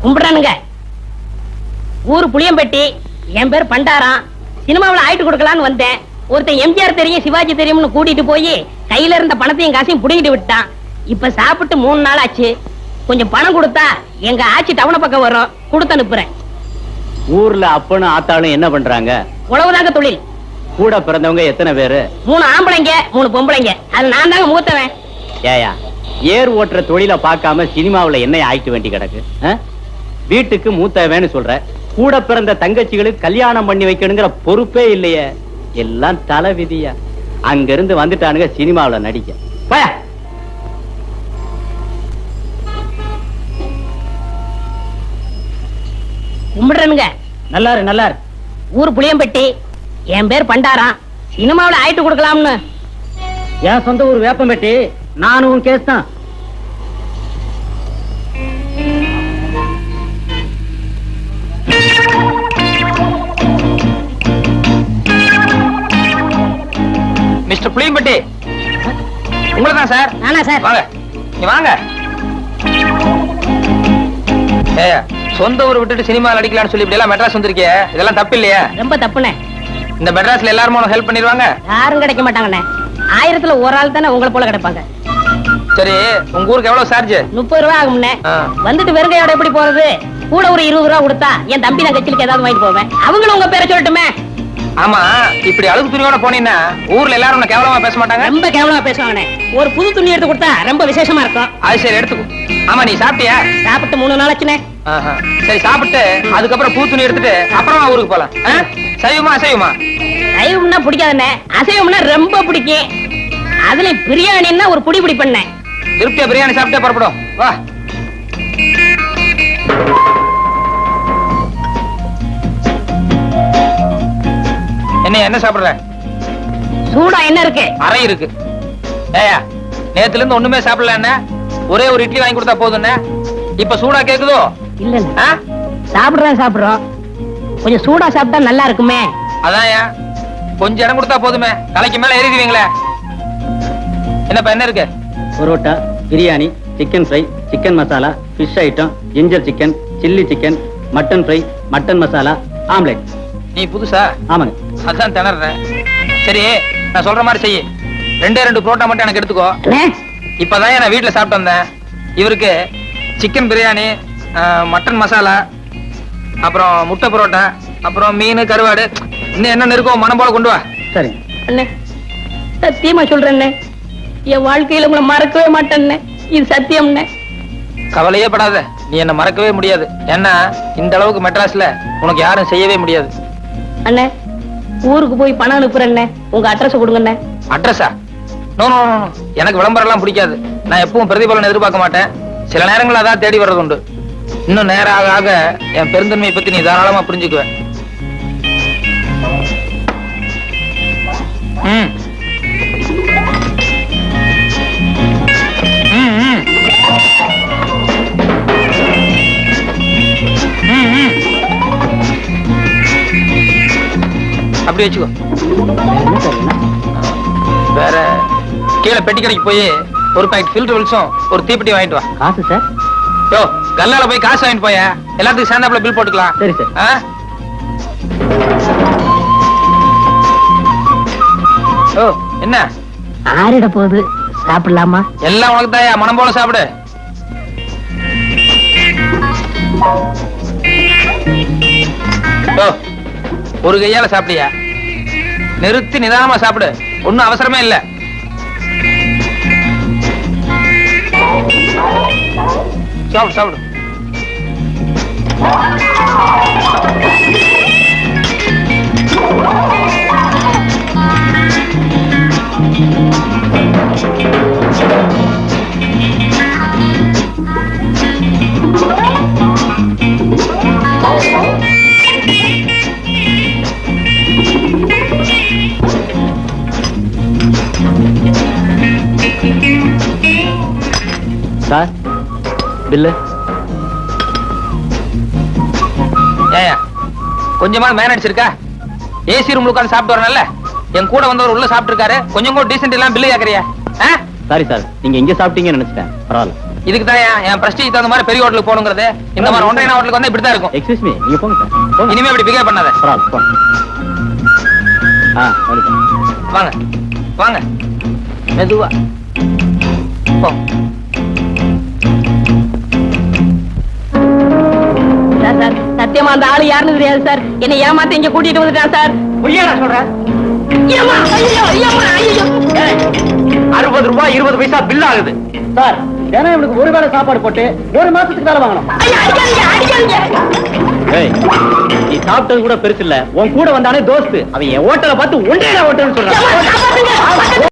கும்பிடுறானுங்க. ஊரு புளியம்பட்டி, என் பேர் பண்டாரம். சினிமாவில் ஆயிட்டு கொடுக்கலான்னு வந்தேன். ஒருத்தன் எம்ஜிஆர் தெரியும் சிவாஜி தெரியும்னு கூட்டிட்டு போய் கையில இருந்த பணத்தையும் காசையும் புடிங்கிட்டு விட்டான். இப்ப சாப்பிட்டு 3 நாள் ஆச்சு. கொஞ்சம் பணம் கொடுத்தா எங்க ஆட்சி டவுன பக்கம் வரும், கொடுத்து அனுப்புறேன். ஊர்ல அப்பனும் ஆத்தாளும் என்ன பண்றாங்க? உழவுதாங்க தொழில். கூட பிறந்தவங்க எத்தனை பேரு? 3 ஆம்பளைங்க 3 பொம்பளைங்க. அது நான் தாங்க மூத்தவன். ஏயா ஏர் ஓட்டுற தொழில பார்க்காம சினிமாவுல என்ன ஆயிட்டு வேண்டி கிடக்கு? வீட்டுக்கு மூத்தவன்னு சொல்ற, கூட பிறந்த தங்கச்சிகளுக்கு கல்யாணம் பண்ணி வைக்கணுங்கிற பொறுப்பே இல்லையே. எல்லாம் தலை விதியா. அங்க இருந்து வந்துட்டானுங்க சினிமாவுல நடிக்க. போயா. கும்பிடுறனுங்க. நல்லாரு நல்லாரு. ஊர் புளியம்பட்டி, என் பேர் பண்டாரம். சினிமாவில் ஆயிட்டு கொடுக்கலாம்னு. என் சொந்த ஊர் வேப்பம்பட்டி. நானும் கேஸ் தான். மிஸ்டர் புளியம்பட்டி, உங்களை தான் சார். நானா சார்? வாங்க, நீ வாங்க. ஏய், சொந்த ஊர் விட்டுட்டு சினிமாவில் அடிக்கலாம்னு சொல்லி இப்படி எல்லாம் மெட்ராஸ் வந்திருக்கே, இதெல்லாம் தப்பு இல்லையா? ரொம்ப தப்புண்ணே. இந்த மெட்ராஸ்ல எல்லாரும் உனக்கு ஹெல்ப் பண்ணிடுவாங்க? யாரும் கிடைக்க மாட்டாங்கண்ணே. 1000த்துல ஒரு ஆள் தானே உங்களை போல கிடைப்பாங்க. சரி, உங்க ஊருக்கு எவ்வளவு சார்ஜ்? 30 ரூபா ஆகும்ண்ணே. வந்துட்டு வெறுங்கையோட எப்படி போறது? கூட ஒரு 20 ரூபா கொடுத்தா என் தம்பி நான் கட்சிக்கு ஏதாவது வாங்கிட்டு போவேன். அவங்களும் உங்க பேரை சொல்லட்டுமே. ஆமா, இப்படி அழுகு துணியோட போனீங்கன்னா ஊர்ல எல்லாரும் உன்னை கேவலமா பேச மாட்டாங்க? ரொம்ப கேவலமா பேசுவாங்கண்ணே. ஒரு புது துணி எடுத்து கொடுத்தா ரொம்ப விசேஷமா இருக்கும். அது சரி, எடுத்துக்கோ. ஆமா, நீ சாப்பிட்டியா? சாப்பிட்டு 3 நாள் ஆச்சுண்ணே. சரி, சாப்பிட்டு அதுக்கப்புறம் பூ துணி எடுத்துட்டு அப்புறமா ஊருக்கு போலாம். சைவமா அசைவமா? சைவம்னா பிடிக்காதுண்ணே, அசைவம்னா ரொம்ப பிடிக்கும். அதுல பிரியாணின்னா ஒரு புடி பண்ணேன். திருப்தியா பிரியாணி சாப்பிட்டே புறப்படும். வா. என்ன சாப்பிடுற? சூடா என்ன இருக்கு? அறை இருக்கு. ஏயா, நேத்துல இருந்து ஒண்ணுமே சாப்பிடல. என்ன ஒரே ஒரு இட்லி வாங்கி கொடுத்தா போதும். இப்ப சூடா கேக்குதோ? இல்ல, சாப்பிடுறோம். கொஞ்சம் சூடா சாப்பிட்டா நல்லா இருக்குமே. அதான் கொஞ்சம் இடம் கொடுத்தா போதுமே, தலைக்கு மேல ஏறிடுவீங்களே. என்னப்பா என்ன இருக்கு? Parotta, biryani, chicken fry, chicken masala, fish item, ginger chicken, chilli chicken, mutton fry, mutton masala, omelette. நீ புதுசா? ஆமாங்க. அதான் திணறேன். சரி, நான் சொல்ற மாதிரி செய்ய. 2 புரோட்டா மட்டும் எனக்கு எடுத்துக்கோ. இப்பதான் நான் வீட்டுல சாப்பிட்டு வந்தேன். இவருக்கு சிக்கன் பிரியாணி, மட்டன் மசாலா, அப்புறம் முட்டை புரோட்டா, அப்புறம் மீன், கருவாடு, இன்னும் என்ன இருக்கோ மனம் போல கொண்டு வா. சரி அண்ணே, சத்தியமா சொல்றேன், என் வாழ்க்கையில உங்களை மறக்கவே மாட்டேன்னு. இது சத்தியம்னே. கவலையே படாத, நீ என்ன மறக்கவே முடியாது. ஏன்னா இந்த அளவுக்கு மெட்ராஸ்ல உனக்கு யாரும் செய்யவே முடியாது. அண்ணே, ஊருக்கு போய் பணம் அனுப்புறேன்னே, உங்க அட்ரஸ் கொடுங்கண்ணே. அட்ரஸா? நோ நோ நோ, எனக்கு விளம்பரம் எல்லாம் பிடிக்காது. நான் எப்பவும் பிரதிபலன் எதிர்பார்க்க மாட்டேன். சில நேரங்கள் அதான் தேடி வர்றது உண்டு. இன்னும் நேரம் ஆக ஆக என் பெருந்தன்மையை பத்தி நீ தாராளமா புரிஞ்சுக்குவேன். அப்படி வச்சுக்கோ. வேற கீழே பெட்டி கடைக்கு போய் ஒரு பாக்கெட் ஃபில்டர் வில்ஸும் ஒரு தீப்பெட்டி வாங்கிட்டு வா. காசு சார்? யோ, கல்லால போய் காசு வாங்கிட்டு போய, எல்லாத்துக்கும் சேர்ந்தாப்புல பில் போட்டுக்கலாம். சரி சார். ஓ, என்ன ஆறிட போகுது, சாப்பிடலாமா? எல்லாம் உனக்கு தாயா, மனம் போல சாப்பிடு. ஒரு கையால சாப்பிடியா? நிறுத்தி நிதானமா சாப்பிடு, ஒன்னும் அவசரமே இல்ல. சாப்பிடு சாப்பிடு. Sir, bill. ஏயா, கொஞ்சமா மேனேஜ் இருக்கா? ஏசி ரூம்ல உட்கார்ந்து சாப்பிட்டு வரணும்ல. என் கூட வந்தவர் உள்ள சாப்பிட்டு இருக்காரு, கொஞ்சம் கூட டீசென்ட் எல்லாம் பில்லு கேக்குறியா? சாரி சார், நீங்க எங்க சாப்பிட்டீங்கன்னு நினைச்சிட்டேன். பரவாயில்ல. இதுக்கு தான் என் பிரஸ்டீஜ் தகுந்த மாதிரி பெரிய ஹோட்டலுக்கு போகணுங்கிறது. இந்த மாதிரி ஒன்றைய ஹோட்டலுக்கு வந்தா இப்படிதான் இருக்கும். எக்ஸ்கியூஸ் மீ, நீங்க போங்க சார், போங்க. இனிமே இப்படி பிகேவ் பண்ணாத. பரவாயில்ல, போங்க. வாங்க வாங்க, மெதுவா போ. சார் சத்தியமா அந்த ஆளு யாருன்னு தெரியாது சார். என்னை ஏமாத்த இங்க கூட்டிட்டு வந்துட்டான் சார். பொய்யாடா சொல்றேன். ஐயம்மா, ஐயோ, ஐயம்மா, ஐயோ. 60 ரூபாய் 20 பைசா பில் ஆகுது சார். ஏன்னா இவனுக்கு ஒரு வேளை சாப்பாடு போட்டு ஒரு மாசத்துக்கு வேலை வாங்கணும். ஐயா, அடிக்காதீங்க, அடிக்காதீங்க. ஏய், நீ சாப்பிட்டது கூட பெருசு இல்ல, உன் கூட வந்தானே தோஸ்து, அவன் என் ஹோட்டலை பார்த்து ஒன்றே ஹோட்டல்னு சொல்றான். காப்பாத்துங்க.